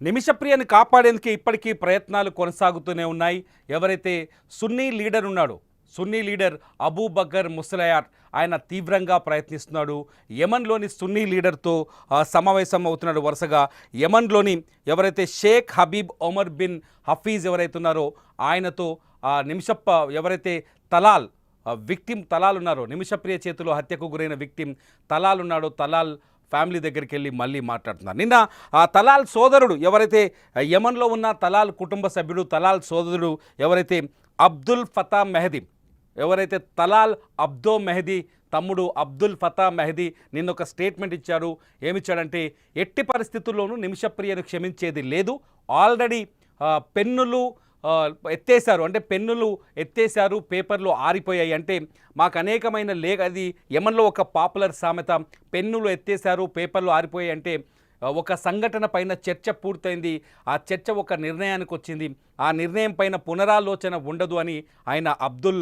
నిమిషప్రియని కాపాడేందుకు ఇప్పటికీ ప్రయత్నాలు కొనసాగుతూనే ఉన్నాయి. ఎవరైతే సున్నీ లీడర్ ఉన్నాడో, సున్నీ లీడర్ అబూ బకర్ ముసలయార్, ఆయన తీవ్రంగా ప్రయత్నిస్తున్నాడు. యమన్లోని సున్నీ లీడర్తో సమావేశం అవుతున్నాడు. వరుసగా యమన్లోని ఎవరైతే Sheikh Habib Omar bin Hafiz ఎవరైతే ఉన్నారో ఆయనతో ఎవరైతే తలాల్ విక్టిమ్ తలాల్ ఉన్నారో, నిమిషప్రియ చేతిలో హత్యకు గురైన విక్టిమ్ తలాల్ ఉన్నాడో, తలాల్ ఫ్యామిలీ దగ్గరికి వెళ్ళి మళ్ళీ మాట్లాడుతున్నారు. నిన్న ఆ తలాల్ సోదరుడు ఎవరైతే యమన్లో ఉన్న తలాల్ కుటుంబ సభ్యుడు, తలాల్ సోదరుడు ఎవరైతే అబ్దుల్ ఫతా మెహదీ, ఎవరైతే తలాల్ అబ్దో మెహదీ తమ్ముడు అబ్దుల్ ఫతా మెహదీ నిన్న ఒక స్టేట్మెంట్ ఇచ్చారు. ఏమిచ్చాడంటే, ఎట్టి పరిస్థితుల్లోనూ నిమిషప్రియను క్షమించేది లేదు. ఆల్రెడీ పెన్నులు ఎత్తేసారు, అంటే పెన్నులు ఎత్తేసారు, పేపర్లు ఆరిపోయాయి. అంటే మాకు అనేకమైన అది యమన్లో ఒక పాపులర్ సామెత, పెన్నులు ఎత్తేసారు పేపర్లు ఆరిపోయాయి అంటే ఒక సంఘటన పైన చర్చ పూర్తయింది, ఆ చర్చ ఒక నిర్ణయానికి వచ్చింది, ఆ నిర్ణయం పైన పునరాలోచన ఉండదు అని ఆయన అబ్దుల్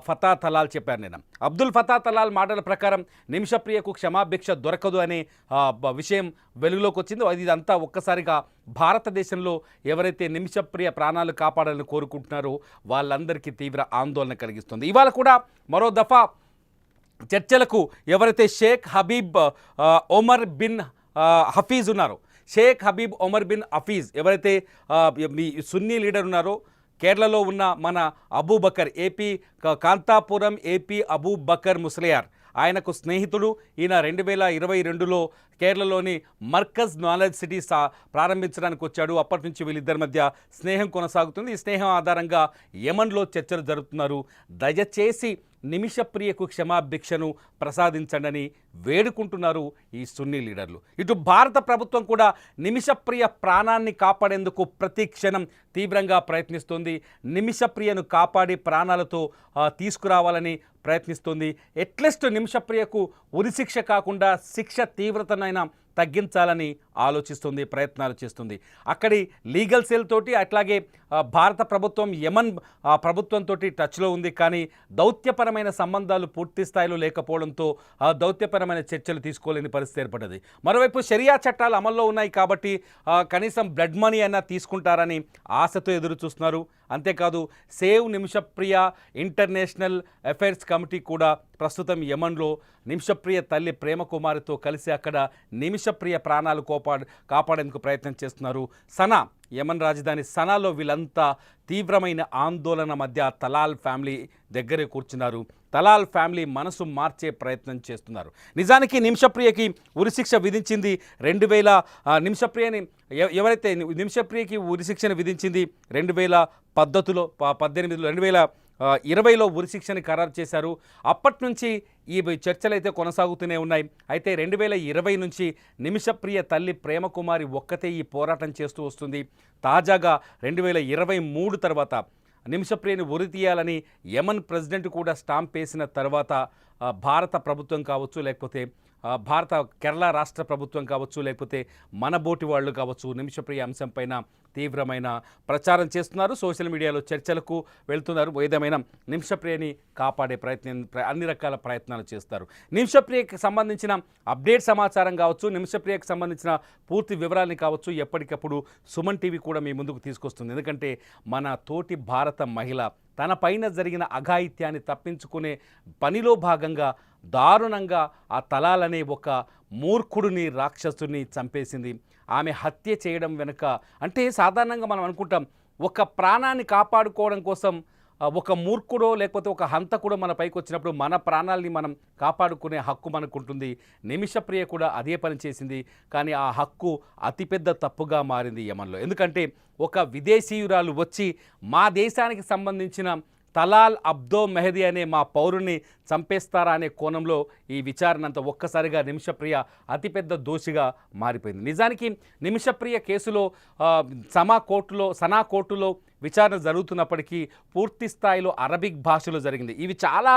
ఫతా తలాల్ చెప్పారు. నేను అబ్దుల్ ఫతా తలాల్ మాటల ప్రకారం నిమిషప్రియకు క్షమాభిక్ష దొరకదు అనే విషయం వెలుగులోకి వచ్చింది. ఇదంతా ఒక్కసారిగా భారతదేశంలో ఎవరైతే నిమిషప్రియ ప్రాణాలు కాపాడాలని కోరుకుంటున్నారో వాళ్ళందరికీ తీవ్ర ఆందోళన కలిగిస్తుంది. ఇవాళ కూడా మరో దఫా చర్చలకు ఎవరైతే Sheikh Habib Omar bin Hafiz ఉన్నారు, Sheikh Habib Omar bin Hafiz ఎవరైతే మీ సున్నీ లీడర్ ఉన్నారో, కేరళలో ఉన్న మన అబూ బకర్, ఏపీ కాంతాపురం ఏపీ అబూ బకర్ ముసలియార్ ఆయనకు స్నేహితుడు. ఈయన 2022లో కేరళలోని మర్కజ్ నాలెడ్జ్ సిటీ ప్రారంభించడానికి వచ్చాడు. అప్పటి నుంచి వీళ్ళిద్దరి మధ్య స్నేహం కొనసాగుతుంది. ఈ స్నేహం ఆధారంగా యమన్లో చర్చలు జరుపుతున్నారు. దయచేసి నిమిషప్రియకు క్షమాభిక్షను ప్రసాదించండి వేడుకుంటున్నారు ఈ సున్నీ లీడర్లు. ఇటు భారత ప్రభుత్వం కూడా నిమిషప్రియ ప్రాణాన్ని కాపాడేందుకు ప్రతి క్షణం తీవ్రంగా ప్రయత్నిస్తుంది. నిమిషప్రియను కాపాడి ప్రాణాలతో తీసుకురావాలని ప్రయత్నిస్తుంది. ఎట్లీస్ట్ నిమిషప్రియకు ఉరిశిక్ష కాకుండా శిక్ష తీవ్రతనైనా తగ్గించాలని ఆలోచిస్తుంది, ప్రయత్నాలు చేస్తుంది. అక్కడి లీగల్ సెల్ తోటి, అట్లాగే భారత ప్రభుత్వం యమన్ ప్రభుత్వంతో టచ్లో ఉంది. కానీ దౌత్యపరమైన సంబంధాలు పూర్తి స్థాయిలో లేకపోవడంతో దౌత్యపరమైన చర్చలు తీసుకోలేని పరిస్థితి ఏర్పడ్డది. మరోవైపు షరియా చట్టాలు అమల్లో ఉన్నాయి కాబట్టి కనీసం బ్లడ్ మనీ అయినా తీసుకుంటారని ఆశతో ఎదురు చూస్తున్నారు. అంతేకాదు save Nimishapriya international affairs committee కూడా ప్రస్తుతం యమన్లో నిమిషప్రియ తల్లి ప్రేమకుమారితో కలిసి అక్కడ నిమిషప్రియ ప్రాణాలు కాపాడేందుకు ప్రయత్నం చేస్తున్నారు. సనా, యమన్ రాజధాని సనాలో వీళ్ళంతా తీవ్రమైన ఆందోళన మధ్య తలాల్ ఫ్యామిలీ దగ్గరే కూర్చున్నారు. తలాల్ ఫ్యామిలీ మనసు మార్చే ప్రయత్నం చేస్తున్నారు. నిజానికి నిమిషప్రియకి ఉరిశిక్ష విధించింది ఎవరైతే నిమిషప్రియకి ఉరిశిక్షను విధించింది 2020లో ఉరిశిక్షని ఖరారు చేశారు. అప్పటి నుంచి ఈ చర్చలు అయితే కొనసాగుతూనే ఉన్నాయి. అయితే 2020 నుంచి నిమిషప్రియ తల్లి ప్రేమకుమారి ఒక్కతే ఈ పోరాటం చేస్తూ వస్తుంది. తాజాగా 2023 తర్వాత నిమిషప్రియని ఉరి తీయాలని యమన్ ప్రెసిడెంట్ కూడా స్టాంప్ వేసిన తర్వాత భారత ప్రభుత్వం కావచ్చు, లేకపోతే భారత కేరళ రాష్ట్ర ప్రభుత్వం కావచ్చు, లేకపోతే మన బోటి వాళ్ళు కావచ్చు, నిమిషప్రియ అంశం పైన తీవ్రమైన ప్రచారం చేస్తున్నారు. సోషల్ మీడియాలో చర్చలకు వెళ్తున్నారు. ఏదేమైనా నిమిషప్రియని కాపాడే అన్ని రకాల ప్రయత్నాలు చేస్తారు. నిమిషప్రియకి సంబంధించిన అప్డేట్ సమాచారం కావచ్చు, నిమిషప్రియకి సంబంధించిన పూర్తి వివరాలని కావచ్చు, ఎప్పటికప్పుడు సుమన్ టీవీ కూడా మీ ముందుకు తీసుకొస్తుంది. ఎందుకంటే మన తోటి భారత మహిళ తన పైన జరిగిన అఘాయిత్యాన్ని తప్పించుకునే పనిలో భాగంగా దారుణంగా ఆ తలాల్ అనే ఒక మూర్ఖుడిని, రాక్షసుని చంపేసింది. ఆమె హత్య చేయడం వెనుక, అంటే సాధారణంగా మనం అనుకుంటాం ఒక ప్రాణాన్ని కాపాడుకోవడం కోసం ఒక మూర్ఖుడో లేకపోతే ఒక హంతకుడో మన పైకి వచ్చినప్పుడు మన ప్రాణాలని మనం కాపాడుకునే హక్కు మనకు ఉంటుంది. నిమిషప్రియ కూడా అదే పని చేసింది. కానీ ఆ హక్కు అతిపెద్ద తప్పుగా మారింది యమన్లో. ఎందుకంటే ఒక విదేశీయురాలు వచ్చి మా దేశానికి సంబంధించిన తలాల్ అబ్దో మెహదీ అనే మా పౌరుని చంపేస్తారా అనే కోణంలో ఈ విచారణ అంతా ఒక్కసారిగా నిమిషప్రియ అతిపెద్ద దోషిగా మారిపోయింది. నిజానికి నిమిషప్రియ కేసులో సనా కోర్టులో విచారణ జరుగుతున్నప్పటికీ పూర్తి స్థాయిలో అరబిక్ భాషలో జరిగింది. ఇవి చాలా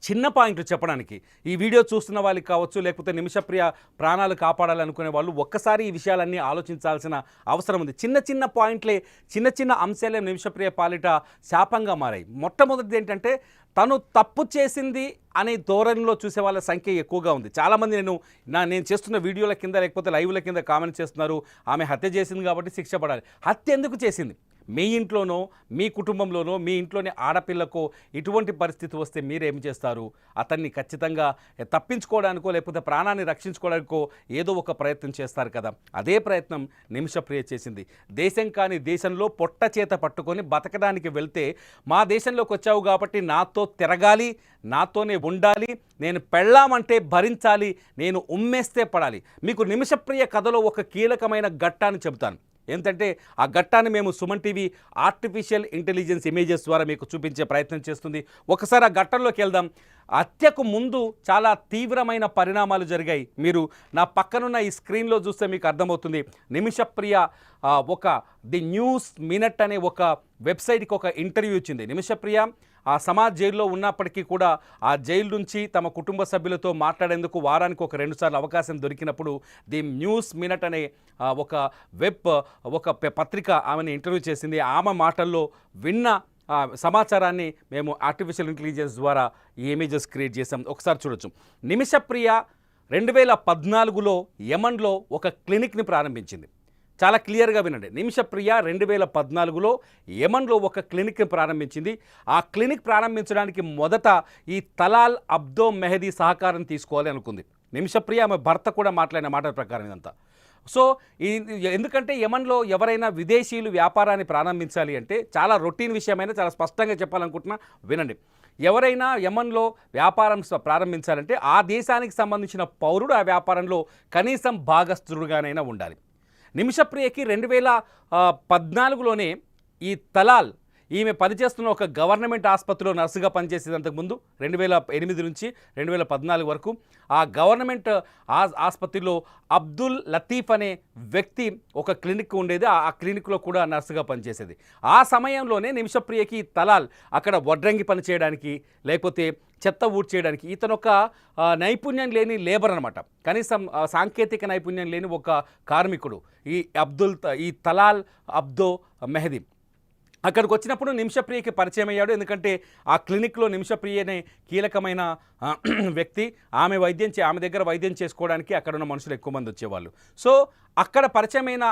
చిన్న పాయింట్లు చెప్పడానికి ఈ వీడియో చూస్తున్న వాళ్ళకి కావచ్చు, లేకపోతే నిమిషప్రియ ప్రాణాలు కాపాడాలనుకునే వాళ్ళు ఒక్కసారి ఈ విషయాలన్నీ ఆలోచించాల్సిన అవసరం ఉంది. చిన్న చిన్న పాయింట్లే, చిన్న చిన్న అంశాలే నిమిషప్రియ పాలిట శాపంగా మారాయి. మొట్టమొదటిది ఏంటంటే తను తప్పు చేసింది అనే ధోరణిలో చూసే వాళ్ళ సంఖ్య ఎక్కువగా ఉంది. చాలామంది నేను చేస్తున్న వీడియోల కింద లేకపోతే లైవ్ల కింద కామెంట్ చేస్తున్నారు, ఆమె హత్య చేసింది కాబట్టి శిక్ష పడాలి. హత్య ఎందుకు చేసింది? మీ ఇంట్లోనో, మీ కుటుంబంలోనో, మీ ఇంట్లోని ఆడపిల్లకు ఇటువంటి పరిస్థితి వస్తే మీరేం చేస్తారు? అతన్ని ఖచ్చితంగా తప్పించుకోవడానికో లేకపోతే ప్రాణాన్ని రక్షించుకోవడానికో ఏదో ఒక ప్రయత్నం చేస్తారు కదా. అదే ప్రయత్నం నిమిషప్రియ చేసింది. దేశం కాని దేశంలో పొట్ట చేత పట్టుకొని బతకడానికి వెళ్తే, మా దేశంలోకి వచ్చావు కాబట్టి నాతో తిరగాలి, నాతోనే ఉండాలి, నేను పెళ్ళామంటే భరించాలి, నేను ఉమ్మేస్తే పడాలి. మీకు నిమిషప్రియ కథలో ఒక కీలకమైన ఘట్టాన్ని చెబుతాను. ఏంటంటే ఆ ఘట్టాన్ని మేము Suman TV artificial intelligence images ద్వారా మీకు చూపించే ప్రయత్నం చేస్తుంది. ఒకసారి ఆ ఘట్టంలోకి వెళ్దాం. హత్యకు ముందు చాలా తీవ్రమైన పరిణామాలు జరిగాయి. మీరు నా పక్కనున్న ఈ స్క్రీన్లో చూస్తే మీకు అర్థమవుతుంది. నిమిషప్రియ ది న్యూస్ మినిట్ అనే ఒక వెబ్సైట్కి ఒక ఇంటర్వ్యూ ఇచ్చింది. నిమిషప్రియ ఆ సమాజ్ జైల్లో ఉన్నప్పటికీ కూడా ఆ జైలు నుంచి తమ కుటుంబ సభ్యులతో మాట్లాడేందుకు వారానికి ఒక 2 సార్లు అవకాశం దొరికినప్పుడు ది న్యూస్ మినిట్ అనే ఒక పత్రిక ఆమెను ఇంటర్వ్యూ చేసింది. ఆమె మాటల్లో విన్న సమాచారాన్ని మేము ఆర్టిఫిషియల్ ఇంటెలిజెన్స్ ద్వారా ఈ ఇమేజెస్ క్రియేట్ చేసాం. ఒకసారి చూడొచ్చు. నిమిషప్రియ 2014లో యమన్లో ఒక క్లినిక్ని ప్రారంభించింది. చాలా క్లియర్గా వినండి. నిమిషప్రియ 2014లో యమన్లో ఒక క్లినిక్ని ప్రారంభించింది. ఆ క్లినిక్ ప్రారంభించడానికి మొదట ఈ తలాల్ అబ్దో మెహదీ సహకారం తీసుకోవాలి అనుకుంది. నిమిషప్రియ ఆమె భర్త కూడా మాట్లాడిన మాటల ప్రకారం ఇదంతా. సో ఎందుకంటే యమన్లో ఎవరైనా విదేశీయులు వ్యాపారాన్ని ప్రారంభించాలి అంటే చాలా రొటీన్ విషయమైనా చాలా స్పష్టంగా చెప్పాలనుకుంటున్నా, వినండి. ఎవరైనా యమన్లో వ్యాపారం ప్రారంభించాలంటే ఆ దేశానికి సంబంధించిన పౌరుడు ఆ వ్యాపారంలో కనీసం భాగస్థుడుగానైనా ఉండాలి. నిమిషప్రియకి 2014లోనే ఈ తలాల్ ఈమె పనిచేస్తున్న ఒక గవర్నమెంట్ ఆసుపత్రిలో నర్సుగా పనిచేసేది. అంతకుముందు 2008 నుంచి 2014 వరకు ఆ గవర్నమెంట్ ఆసుపత్రిలో అబ్దుల్ లతీఫ్ అనే వ్యక్తి ఒక క్లినిక్ ఉండేది. ఆ క్లినిక్లో కూడా నర్సుగా పనిచేసేది. ఆ సమయంలోనే నిమిషప్రియకి తలాల్ అక్కడ వడ్రంగి పని చేయడానికి లేకపోతే చెత్త ఊడ్చేయడానికి, ఇతను ఒక నైపుణ్యం లేని లేబర్ అనమాట, కనీసం సాంకేతిక నైపుణ్యం లేని ఒక కార్మికుడు ఈ తలాల్ అబ్దో మెహదీ. అక్కడికి వచ్చినప్పుడు నిమిషప్రియకి పరిచయం అయ్యాడు. ఎందుకంటే ఆ క్లినిక్లో నిమిషప్రియనే కీలకమైన వ్యక్తి. ఆమె దగ్గర వైద్యం చేసుకోవడానికి అక్కడున్న మనుషులు ఎక్కువ మంది వచ్చేవాళ్ళు. సో అక్కడ పరిచయమైన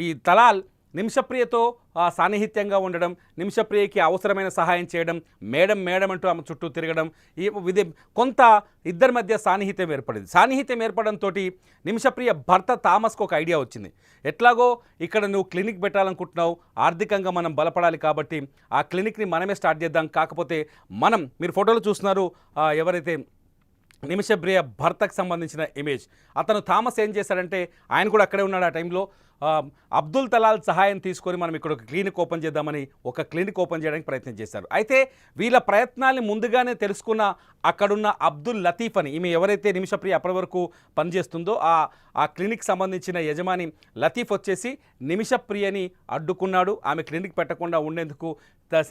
ఈ తలాల్ నిమిషప్రియతో సాన్నిహిత్యంగా ఉండడం, నిమిషప్రియకి అవసరమైన సహాయం చేయడం, మేడం అంటూ ఆమె చుట్టూ తిరగడం, కొంత ఇద్దరి మధ్య సాన్నిహిత్యం ఏర్పడింది. సాన్నిహిత్యం ఏర్పడంతో నిమిషప్రియ భర్త థామస్కు ఒక ఐడియా వచ్చింది. ఎట్లాగో ఇక్కడ నువ్వు క్లినిక్ పెట్టాలనుకుంటున్నావు, ఆర్థికంగా మనం బలపడాలి కాబట్టి ఆ క్లినిక్ని మనమే స్టార్ట్ చేద్దాం. కాకపోతే మీరు ఫోటోలు చూస్తున్నారు ఎవరైతే నిమిషప్రియ భర్తకు సంబంధించిన ఇమేజ్. అతను థామస్ ఏం చేశాడంటే, ఆయన కూడా అక్కడే ఉన్నాడు ఆ టైంలో, అబ్దుల్ తలాల్ సహాయం తీసుకొని మనం ఇక్కడ ఒక క్లినిక్ ఓపెన్ చేద్దామని ఒక క్లినిక్ ఓపెన్ చేయడానికి ప్రయత్నం చేశారు. అయితే వీళ్ళ ప్రయత్నాన్ని ముందుగానే తెలుసుకున్న అక్కడున్న అబ్దుల్ లతీఫ్ అని, ఈమె ఎవరైతే నిమిషప్రియ అప్పటి వరకు పనిచేస్తుందో ఆ క్లినిక్ సంబంధించిన యజమాని లతీఫ్ వచ్చేసి నిమిషప్రియని అడ్డుకున్నాడు. ఆమె క్లినిక్ పెట్టకుండా ఉండేందుకు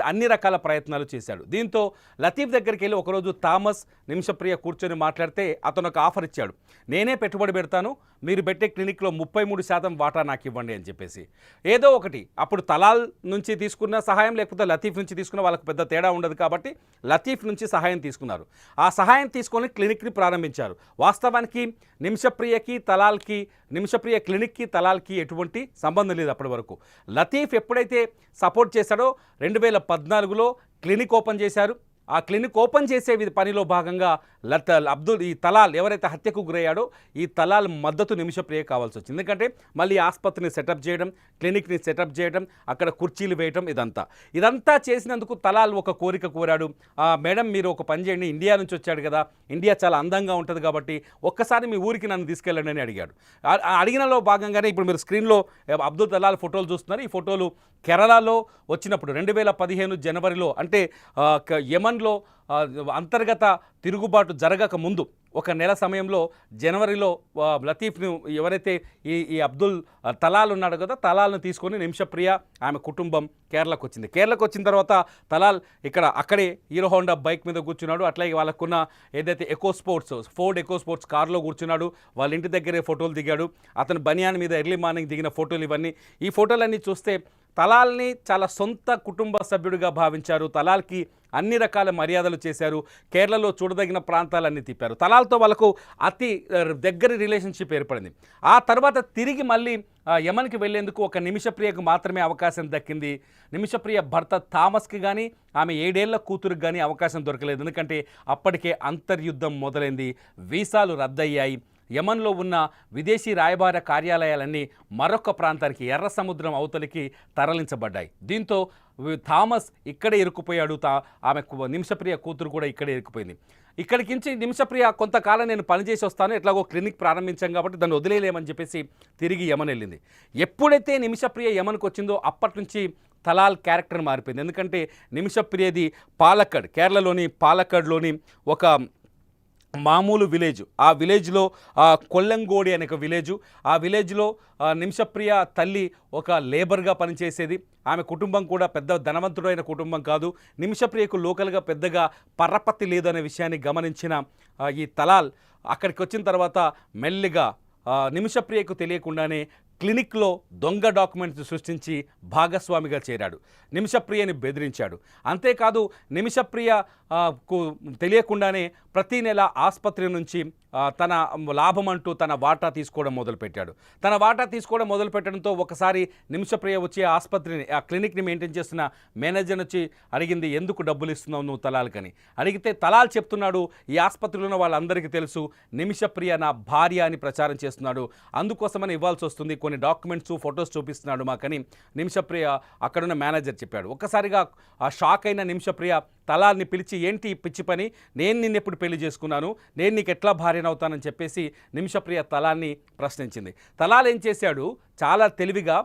అన్ని రకాల ప్రయత్నాలు చేశాడు. దీంతో లతీఫ్ దగ్గరికి వెళ్ళి ఒకరోజు థామస్ నిమిషప్రియ కూర్చొని మాట్లాడితే అతను ఒక ఆఫర్ ఇచ్చాడు. నేనే పెట్టుబడి పెడతాను, మీరు పెట్టే క్లినిక్లో 33% వాటా నాకు ఇవ్వండి అని చెప్పేసి. ఏదో ఒకటి, అప్పుడు తలాల్ నుంచి తీసుకున్న సహాయం లేకపోతే లతీఫ్ నుంచి తీసుకున్న వాళ్ళకి పెద్ద తేడా ఉండదు కాబట్టి లతీఫ్ నుంచి సహాయం తీసుకున్నారు. ఆ సహాయం తీసుకొని క్లినిక్ని ప్రారంభించారు. వాస్తవానికి నిమిషప్రియ క్లినిక్కి తలాల్కి ఎటువంటి సంబంధం లేదు అప్పటి వరకు. లతీఫ్ ఎప్పుడైతే సపోర్ట్ చేశాడో 2014లో క్లినిక్ ఓపెన్ చేశారు. ఆ క్లినిక్ ఓపెన్ చేసే పనిలో భాగంగా ఈ తలాల్ ఎవరైతే హత్యకు గురయ్యాడో ఈ తలాల్ మద్దతు నిమిషప్రియ కావాల్సి వచ్చింది. ఎందుకంటే మళ్ళీ ఆసుపత్రిని సెటప్ చేయడం, క్లినిక్ని సెటప్ చేయడం, అక్కడ కుర్చీలు వేయడం, ఇదంతా చేసినందుకు తలాల్ ఒక కోరిక కోరాడు. మేడం మీరు ఒక పని చేయండి, ఇండియా నుంచి వచ్చాడు కదా, ఇండియా చాలా అందంగా ఉంటుంది కాబట్టి ఒక్కసారి మీ ఊరికి నన్ను తీసుకెళ్ళండి అని అడిగాడు. అడిగినలో భాగంగానే ఇప్పుడు మీరు స్క్రీన్లో అబ్దుల్ తలాల్ ఫోటోలు చూస్తున్నారు. ఈ ఫోటోలు కేరళలో వచ్చినప్పుడు 2015 జనవరిలో, అంటే యమన్లో అంతర్గత తిరుగుబాటు జరగక ముందు ఒక నెల సమయంలో జనవరిలో లతీఫ్ను ఎవరైతే ఈ అబ్దుల్ తలాల్ ఉన్నాడు కదా, తలాల్ను తీసుకొని నిమిషప్రియ ఆమె కుటుంబం కేరళకు వచ్చింది. కేరళకు వచ్చిన తర్వాత తలాల్ అక్కడే హీరో హోండా బైక్ మీద కూర్చున్నాడు. అట్లాగే వాళ్ళకున్న ఏదైతే ఫోర్డ్ ఎకో స్పోర్ట్స్ కార్లో కూర్చున్నాడు. వాళ్ళ ఇంటి దగ్గరే ఫోటోలు దిగాడు. అతను బనియాన్ మీద ఎర్లీ మార్నింగ్ దిగిన ఫోటోలు ఇవన్నీ. ఈ ఫోటోలన్నీ చూస్తే తలాల్ని చాలా సొంత కుటుంబ సభ్యుడిగా భావించారు. తలాల్కి అన్ని రకాల మర్యాదలు చేశారు. కేరళలో చూడదగిన ప్రాంతాలన్నీ తిప్పారు. తలాల్తో వాళ్ళకు అతి దగ్గరి రిలేషన్షిప్ ఏర్పడింది. ఆ తర్వాత తిరిగి మళ్ళీ యమన్కి వెళ్లేందుకు ఒక నిమిషప్రియకు మాత్రమే అవకాశం దక్కింది. నిమిషప్రియ భర్త థామస్కి కానీ ఆమె 7 ఏళ్ల కూతురికి కానీ అవకాశం దొరకలేదు. ఎందుకంటే అప్పటికే అంతర్యుద్ధం మొదలైంది. వీసాలు రద్దయ్యాయి. యమన్లో ఉన్న విదేశీ రాయబార కార్యాలయాలన్నీ మరొక ప్రాంతానికి ఎర్ర సముద్రం అవతలికి తరలించబడ్డాయి. దీంతో థామస్ ఇక్కడే ఇరుక్కుపోయాడు. ఆమె నిమిషప్రియ కూతురు కూడా ఇక్కడే ఇరుక్కుపోయింది. ఇక్కడికించి నిమిషప్రియ కొంతకాలం నేను పనిచేసి వస్తాను, ఎట్లాగో క్లినిక్ ప్రారంభించాం కాబట్టి దాన్ని వదిలేయలేమని చెప్పేసి తిరిగి యమన్ వెళ్ళింది. ఎప్పుడైతే నిమిషప్రియ యమన్కి వచ్చిందో అప్పటి నుంచి తలాల్ క్యారెక్టర్ మారిపోయింది. ఎందుకంటే నిమిషప్రియది కేరళలోని పాలక్కడ్లోని ఒక మామూలు విలేజ్. ఆ విలేజ్లో కొల్లంగోడి అనే ఒక విలేజు. ఆ విలేజ్లో నిమిషప్రియ తల్లి ఒక లేబర్గా పనిచేసేది. ఆమె కుటుంబం కూడా పెద్ద ధనవంతుడైన కుటుంబం కాదు. నిమిషప్రియకు లోకల్గా పెద్దగా పరపతి లేదనే విషయాన్ని గమనించిన ఈ తలాల్ అక్కడికి వచ్చిన తర్వాత మెల్లిగా నిమిషప్రియకు తెలియకుండానే క్లినిక్లో దొంగ డాక్యుమెంట్స్ సృష్టించి భాగస్వామిగా చేరాడు. నిమిషప్రియని బెదిరించాడు. అంతేకాదు నిమిషప్రియకు తెలియకుండానే ప్రతీ నెల ఆసుపత్రి నుంచి తన లాభం అంటూ తన వాటా తీసుకోవడం మొదలుపెట్టాడు. తన వాటా తీసుకోవడం మొదలుపెట్టడంతో ఒకసారి నిమిషప్రియ వచ్చి ఆ క్లినిక్ని మెయింటైన్ చేస్తున్న మేనేజర్ వచ్చి అడిగింది, ఎందుకు డబ్బులు ఇస్తున్నావు నువ్వు తలాల్కని అడిగితే తలాల్ చెప్తున్నాడు, ఈ ఆసుపత్రిలో ఉన్న వాళ్ళందరికీ తెలుసు నిమిషప్రియ నా భార్య అని ప్రచారం చేస్తున్నాడు, అందుకోసమని ఇవ్వాల్సి వస్తుంది, కొన్ని డాక్యుమెంట్స్ ఫొటోస్ చూపిస్తున్నాడు మాకని నిమిషప్రియ అక్కడున్న మేనేజర్ చెప్పాడు. ఒక్కసారిగా ఆ షాక్ అయిన నిమిషప్రియ తలాల్ని పిలిచి, ఏంటి పిచ్చి పని, నేను నిన్నెప్పుడు పెళ్లి చేసుకున్నాను, నేను నీకు ఎట్లా భార్యనవుతానని చెప్పేసి నిమిషప్రియ తలాల్ని ప్రశ్నించింది. తలాల్ ఏం చేశాడు, చాలా తెలివిగా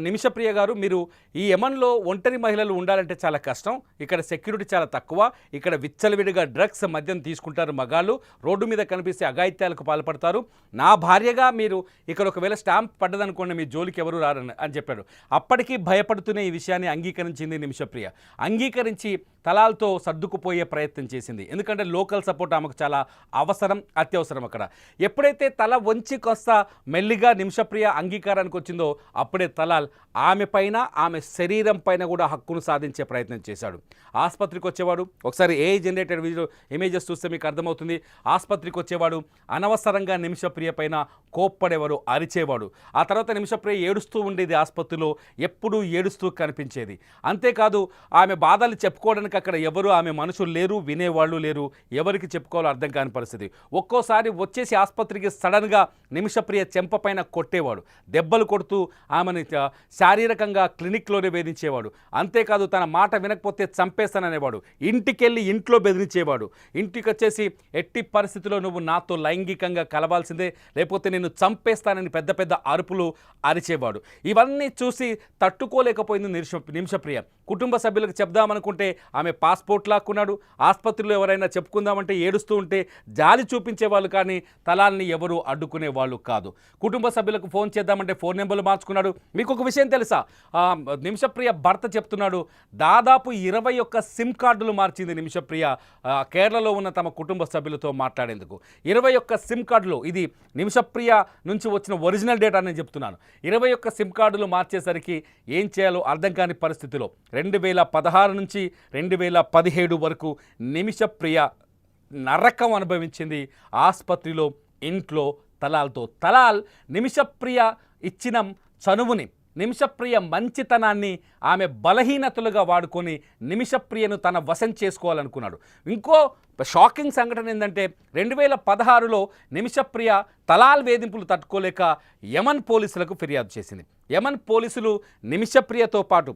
నిమిషప్రియ గారు, మీరు ఈ యమన్లో ఒంటరి మహిళలు ఉండాలంటే చాలా కష్టం, ఇక్కడ సెక్యూరిటీ చాలా తక్కువ, ఇక్కడ విచ్చలవిడిగా డ్రగ్స్ మద్యం తీసుకుంటారు మగాళ్ళు, రోడ్డు మీద కనిపిస్తే అఘాయిత్యాలకు పాల్పడతారు, నా భార్యగా మీరు ఇక్కడ ఒకవేళ స్టాంప్ పడ్డదనుకోండి మీ జోలికి ఎవరు రారని అని చెప్పాడు. అప్పటికీ భయపడుతూనే ఈ విషయాన్ని అంగీకరించింది నిమిషప్రియ. అంగీకరించి తలాల్తో సర్దుకుపోయే ప్రయత్నం చేసింది. ఎందుకంటే లోకల్ సపోర్ట్ ఆమెకు చాలా అత్యవసరం అక్కడ. ఎప్పుడైతే తల వంచి కొస్తా మెల్లిగా నిమిషప్రియ అంగీకారానికి వచ్చిందో అప్పుడే తలాల్ ఆమె పైన ఆమె శరీరం పైన కూడా హక్కును సాధించే ప్రయత్నం చేశాడు. ఆసుపత్రికి వచ్చేవాడు, ఒకసారి ఏఐ జనరేటెడ్ ఇమేజెస్ చూస్తే మీకు అర్థమవుతుంది. ఆసుపత్రికి వచ్చేవాడు, అనవసరంగా నిమిషప్రియ పైన కోప్పడేవాడు, అరిచేవాడు. ఆ తర్వాత నిమిషప్రియ ఏడుస్తూ ఉండేది, ఆసుపత్రిలో ఎప్పుడూ ఏడుస్తూ కనిపించేది. అంతేకాదు ఆమె బాధలు చెప్పుకోవడానికి అక్కడ ఎవరు ఆమె మనుషులు లేరు, వినేవాళ్ళు లేరు, ఎవరికి చెప్పుకోవాలో అర్థం కాని పరిస్థితి. ఒక్కోసారి వచ్చేసి ఆసుపత్రికి సడన్గా నిమిషప్రియ చెంప పైన కొట్టేవాడు, దెబ్బలు కొడుతూ ఆమెను శారీరకంగా క్లినిక్లోనే వేధించేవాడు. అంతేకాదు తన మాట వినకపోతే చంపేస్తాననేవాడు. ఇంటికెళ్ళి ఇంట్లో బెదిరించేవాడు. ఇంటికి వచ్చేసి ఎట్టి పరిస్థితిలో నువ్వు నాతో లైంగికంగా కలవాల్సిందే, లేకపోతే నేను చంపేస్తానని పెద్ద పెద్ద అరుపులు అరిచేవాడు. ఇవన్నీ చూసి తట్టుకోలేకపోయింది నిమిషప్రియ. కుటుంబ సభ్యులకు చెప్దామనుకుంటే ఆమె పాస్పోర్ట్ లాక్కున్నాడు. ఆసుపత్రిలో ఎవరైనా చెప్పుకుందామంటే ఏడుస్తూ ఉంటే జాలి చూపించేవాళ్ళు, కానీ తలాల్ని ఎవరు అడ్డుకునే వాళ్ళు కాదు. కుటుంబ సభ్యులకు ఫోన్ చేద్దామంటే ఫోన్ నెంబర్లు మార్చుకున్నాడు. మీకు ఒక విషయం తెలుసా, నిమిషప్రియ భర్త చెప్తున్నాడు, దాదాపు 21 సిమ్ కార్డులు మార్చింది నిమిషప్రియ కేరళలో ఉన్న తమ కుటుంబ సభ్యులతో మాట్లాడేందుకు. 21 సిమ్ కార్డులు, ఇది నిమిషప్రియ నుంచి వచ్చిన ఒరిజినల్ డేటా నేను చెప్తున్నాను. 21 సిమ్ కార్డులు మార్చేసరికి ఏం చేయాలో అర్థం కాని పరిస్థితిలో 2016 నుంచి 2017 వరకు నిమిషప్రియ నరకం అనుభవించింది ఆసుపత్రిలో, ఇంట్లో తలాల్తో. తలాల్ నిమిషప్రియ ఇచ్చిన చనువుని, నిమిషప్రియ మంచితనాన్ని ఆమె బలహీనతలుగా వాడుకొని నిమిషప్రియను తన వశం చేసుకోవాలనుకున్నాడు. ఇంకో షాకింగ్ సంఘటన ఏంటంటే 2016లో నిమిషప్రియ తలాల్ వేధింపులు తట్టుకోలేక యమన్ పోలీసులకు ఫిర్యాదు చేసింది. యమన్ పోలీసులు నిమిషప్రియతో పాటు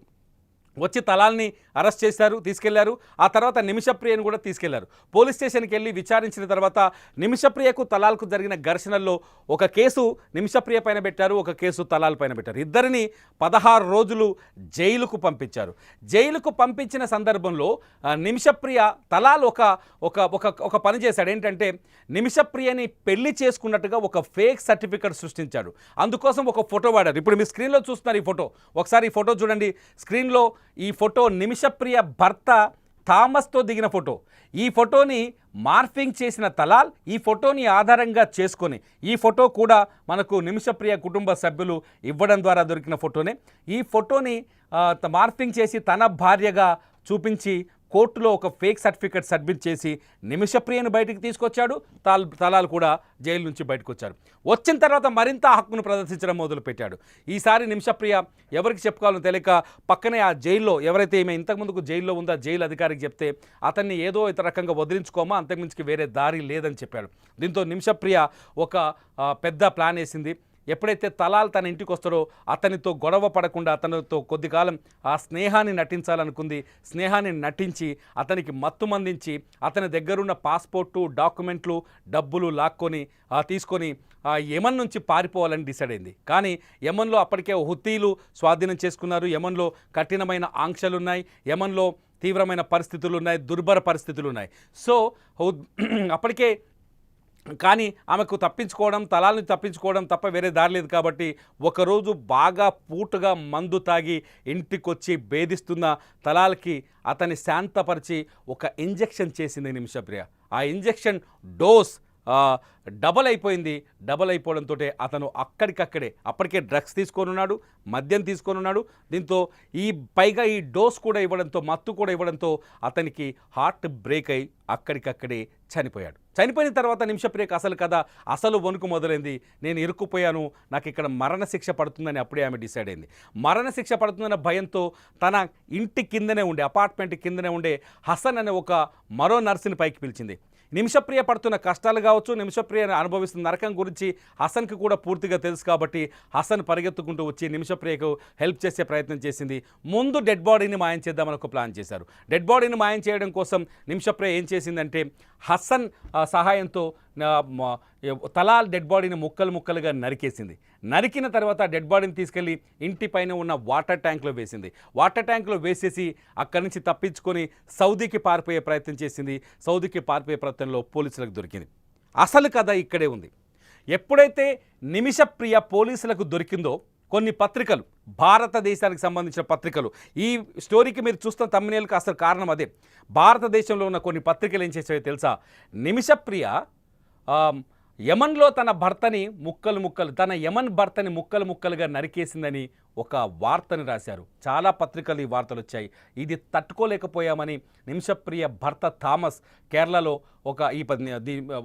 వచ్చి తలాల్ని అరెస్ట్ చేశారు, తీసుకెళ్లారు. ఆ తర్వాత నిమిషప్రియను కూడా తీసుకెళ్లారు. పోలీస్ స్టేషన్కి వెళ్ళి విచారించిన తర్వాత నిమిషప్రియకు తలాల్కు జరిగిన ఘర్షణల్లో ఒక కేసు నిమిషప్రియ పైన పెట్టారు, ఒక కేసు తలాల్ పైన పెట్టారు. ఇద్దరిని 16 రోజులు జైలుకు పంపించారు. జైలుకు పంపించిన సందర్భంలో నిమిషప్రియ తలాల్ ఒక పని చేశాడు. ఏంటంటే నిమిషప్రియని పెళ్లి చేసుకున్నట్టుగా ఒక ఫేక్ సర్టిఫికెట్ సృష్టించాడు. అందుకోసం ఒక ఫోటో వాడారు. ఇప్పుడు మీ స్క్రీన్లో చూస్తున్నారు ఈ ఫోటో. ఒకసారి ఈ ఫోటో చూడండి. స్క్రీన్లో ఈ ఫోటో నిమిషప్రియ భర్త థామస్తో దిగిన ఫోటో. ఈ ఫోటోని మార్ఫింగ్ చేసిన తలాల్ ఈ ఫోటోని ఆధారంగా చేసుకొని, ఈ ఫోటో కూడా మనకు నిమిషప్రియ కుటుంబ సభ్యులు ఇవ్వడం ద్వారా దొరికిన ఫోటోనే. ఈ ఫోటోని మార్ఫింగ్ చేసి తన భార్యగా చూపించి కోర్టులో ఒక ఫేక్ సర్టిఫికెట్ సబ్మిట్ చేసి నిమిషప్రియను బయటికి తీసుకొచ్చాడు. తలాల్ కూడా జైలు నుంచి బయటకు వచ్చారు. వచ్చిన తర్వాత మరింత హక్కును ప్రదర్శించడం మొదలుపెట్టాడు. ఈసారి నిమిషప్రియ ఎవరికి చెప్పుకోవాలని తెలియక పక్కనే ఆ జైల్లో ఎవరైతే ఈమె ఇంతకుముందుకు జైల్లో ఉందో జైలు అధికారికి చెప్తే అతన్ని ఏదో ఇతర రకంగా వదిలించుకోమా, అంతకుమించి వేరే దారి లేదని చెప్పాడు. దీంతో నిమిషప్రియ ఒక పెద్ద ప్లాన్ వేసింది. ఎప్పుడైతే తలాల్ తన ఇంటికి వస్తారో అతనితో గొడవ పడకుండా అతనితో కొద్ది కాలం ఆ స్నేహాన్ని నటించాలనుకుంది. స్నేహాన్ని నటించి అతనికి మత్తు మందించి అతని దగ్గరున్న పాస్పోర్టు, డాక్యుమెంట్లు, డబ్బులు లాక్కొని తీసుకొని యమన్ నుంచి పారిపోవాలని డిసైడ్ అయింది. కానీ యమన్లో అప్పటికే హుతీలు స్వాధీనం చేసుకున్నారు. యమన్లో కఠినమైన ఆంక్షలు ఉన్నాయి. యమన్లో తీవ్రమైన పరిస్థితులు ఉన్నాయి, దుర్భర పరిస్థితులు ఉన్నాయి. సో అప్పటికే కానీ ఆమెకు తలాల్ని తప్పించుకోవడం తప్ప వేరే దారి లేదు. కాబట్టి ఒకరోజు బాగా పూటుగా మందు తాగి ఇంటికొచ్చి భేదిస్తున్న తలాల్కి అతన్ని శాంతపరిచి ఒక ఇంజెక్షన్ చేసింది నిమిషప్రియ. ఆ ఇంజెక్షన్ డోస్ డబల్ అయిపోయింది. డబల్ అయిపోవడంతో అతను అప్పటికే డ్రగ్స్ తీసుకొనున్నాడు, మద్యం తీసుకొనున్నాడు. దీంతో పైగా ఈ డోస్ కూడా ఇవ్వడంతో, మత్తు కూడా ఇవ్వడంతో అతనికి హార్ట్ బ్రేక్ అయి అక్కడికక్కడే చనిపోయాడు. చనిపోయిన తర్వాత నిమిషప్రియకు అసలు వణుకు మొదలైంది. నేను ఇరుక్కుపోయాను, నాకు ఇక్కడ మరణశిక్ష పడుతుందని అప్పుడే ఆమె డిసైడ్ అయింది. మరణశిక్ష పడుతుందన్న భయంతో తన ఇంటి కిందనే ఉండే, అపార్ట్మెంట్ కిందనే ఉండే హసన్ అనే ఒక మరో నర్సుని పైకి పిలిచింది. నిమిషప్రియ పడుతున్న కష్టాలు కావచ్చు, నిమిషప్రియ అనుభవిస్తున్న నరకం గురించి హసన్కి కూడా పూర్తిగా తెలుసు. కాబట్టి హసన్ పరిగెత్తుకుంటూ వచ్చి నిమిషప్రియకు హెల్ప్ చేసే ప్రయత్నం చేసింది. ముందు డెడ్ బాడీని మాయం చేద్దామని ఒక ప్లాన్ చేశారు. డెడ్ బాడీని మాయం చేయడం కోసం నిమిషప్రియ ఏం చేసిందంటే హసన్ సహాయంతో తలాల్ డెడ్ బాడీని ముక్కలుగా నరికేసింది. నరికిన తర్వాత డెడ్ బాడీని తీసుకెళ్లి ఇంటి పైన ఉన్న వాటర్ ట్యాంక్లో వేసింది. వాటర్ ట్యాంక్లో వేసేసి అక్కడి నుంచి తప్పించుకొని సౌదీకి పారిపోయే ప్రయత్నం చేసింది. సౌదీకి పారిపోయే ప్రయత్నంలో పోలీసులకు దొరికింది. అసలు కథ ఇక్కడే ఉంది. ఎప్పుడైతే నిమిషప్రియ పోలీసులకు దొరికిందో కొన్ని పత్రికలు, భారతదేశానికి సంబంధించిన పత్రికలు, ఈ స్టోరీకి మీరు చూస్తున్న తమ్మునేలకు అసలు కారణం అదే. భారతదేశంలో ఉన్న కొన్ని పత్రికలు ఏం చేసాయో తెలుసా? నిమిషప్రియ యమన్లో తన యమన్ భర్తని ముక్కలుగా నరికేసిందని ఒక వార్తను రాశారు. చాలా పత్రికలు ఈ వార్తలు వచ్చాయి. ఇది తట్టుకోలేకపోయామని నిమిషప్రియ భర్త థామస్ కేరళలో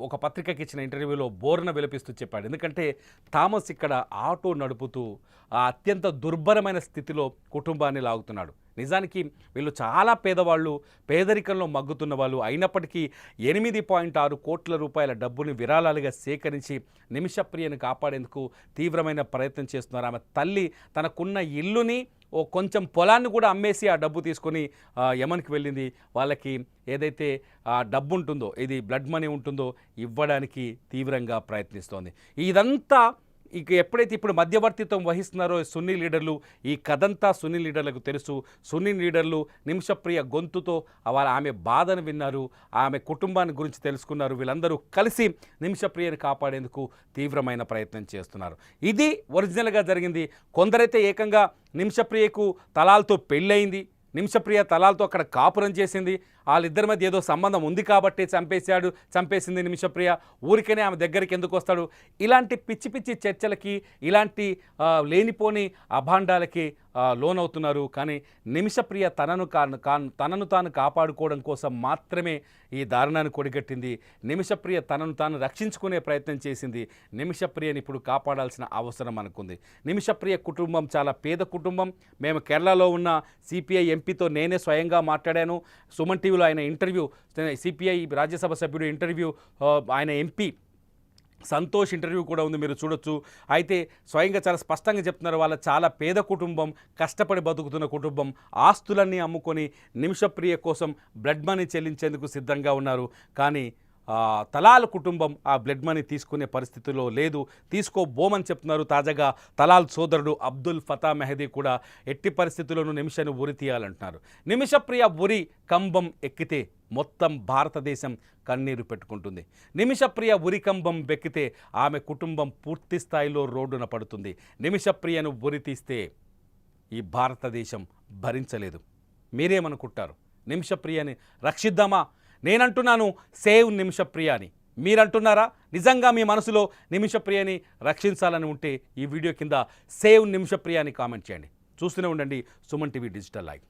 ఒక పత్రికకి ఇచ్చిన ఇంటర్వ్యూలో బోర్న విలపిస్తూ చెప్పాడు. ఎందుకంటే థామస్ ఇక్కడ ఆటో నడుపుతూ అత్యంత దుర్భరమైన స్థితిలో కుటుంబాన్ని లాగుతున్నాడు. నిజానికి వీళ్ళు చాలా పేదవాళ్ళు, పేదరికంలో మగ్గుతున్న వాళ్ళు అయినప్పటికీ 8.6 కోట్ల రూపాయల డబ్బుని విరాళాలుగా సేకరించి నిమిషప్రియను కాపాడేందుకు తీవ్రమైన ప్రయత్నం చేస్తున్నారు. ఆమె తల్లి తనకున్న ఇల్లుని, కొంచెం పొలాన్ని కూడా అమ్మేసి ఆ డబ్బు తీసుకొని యమన్కి వెళ్ళింది. వాళ్ళకి ఏదైతే డబ్బు ఉంటుందో, ఇది బ్లడ్ మనీ ఉంటుందో ఇవ్వడానికి తీవ్రంగా ప్రయత్నిస్తోంది. ఇదంతా ఎప్పుడైతే ఇప్పుడు మధ్యవర్తిత్వం వహిస్తున్నారో సున్నీ లీడర్లు, ఈ కథంతా సున్నీ లీడర్లకు తెలుసు. సున్నీ లీడర్లు నిమిషప్రియ గొంతుతో ఆమె బాధను విన్నారు, ఆమె కుటుంబాన్ని గురించి తెలుసుకున్నారు. వీళ్ళందరూ కలిసి నిమిషప్రియను కాపాడేందుకు తీవ్రమైన ప్రయత్నం చేస్తున్నారు. ఇది ఒరిజినల్గా జరిగింది. కొందరైతే ఏకంగా నిమిషప్రియకు తలాల్తో పెళ్ళయింది, నిమిషప్రియ తలాల్తో అక్కడ కాపురం చేసింది, వాళ్ళిద్దరి మధ్య ఏదో సంబంధం ఉంది కాబట్టి చంపేసింది నిమిషప్రియ, ఊరికనే ఆమె దగ్గరికి ఎందుకు వస్తాడు? ఇలాంటి పిచ్చి చర్చలకి, ఇలాంటి లేనిపోని అభాండాలకి లోనవుతున్నారు. కానీ నిమిషప్రియ తనను తాను కాపాడుకోవడం కోసం మాత్రమే ఈ దారుణాన్ని కొడిగట్టింది. నిమిషప్రియ తనను తాను రక్షించుకునే ప్రయత్నం చేసింది. నిమిషప్రియని ఇప్పుడు కాపాడాల్సిన అవసరం అనుకుంది. నిమిషప్రియ కుటుంబం చాలా పేద కుటుంబం. మేము కేరళలో ఉన్న సిపిఐ ఎంపీతో నేనే స్వయంగా మాట్లాడాను. సుమన్ టీవీలో ఆయన ఇంటర్వ్యూ, సిపిఐ రాజ్యసభ సభ్యుడు ఇంటర్వ్యూ, ఆయన ఎంపీ సంతోష్ ఇంటర్వ్యూ కూడా ఉంది, మీరు చూడొచ్చు. అయితే స్వయంగా చాలా స్పష్టంగా చెప్తున్నారు, వాళ్ళ చాలా పేద కుటుంబం, కష్టపడి బతుకుతున్న కుటుంబం, ఆస్తులన్నీ అమ్ముకొని నిమిషప్రియ కోసం బ్లడ్ మనీ చెల్లించేందుకు సిద్ధంగా ఉన్నారు. కానీ తలాల్ కుటుంబం ఆ బ్లడ్ మనీ తీసుకునే పరిస్థితిలో లేదు, తీసుకోబోమని చెప్తున్నారు. తాజాగా తలాల్ సోదరుడు అబ్దుల్ ఫతా మెహదీ కూడా ఎట్టి పరిస్థితుల్లోనూ నిమిషను ఉరి తీయాలంటున్నారు. నిమిషప్రియ ఉరి కంబం ఎక్కితే మొత్తం భారతదేశం కన్నీరు పెట్టుకుంటుంది. నిమిషప్రియ ఉరికంబం బెక్కితే ఆమె కుటుంబం పూర్తి స్థాయిలో రోడ్డున పడుతుంది. నిమిషప్రియను ఉరి తీస్తే ఈ భారతదేశం భరించలేదు. మీరేమనుకుంటారు? నిమిషప్రియని రక్షిద్దామా? నేనంటున్నాను సేవ్ నిమిషప్రియ అని. మీరంటున్నారా? నిజంగా మీ మనసులో నిమిషప్రియని రక్షించాలని ఉంటే ఈ వీడియో కింద సేవ్ నిమిషప్రియ అని కామెంట్ చేయండి. చూస్తూనే ఉండండి సుమన్ టీవీ డిజిటల్ లైవ్.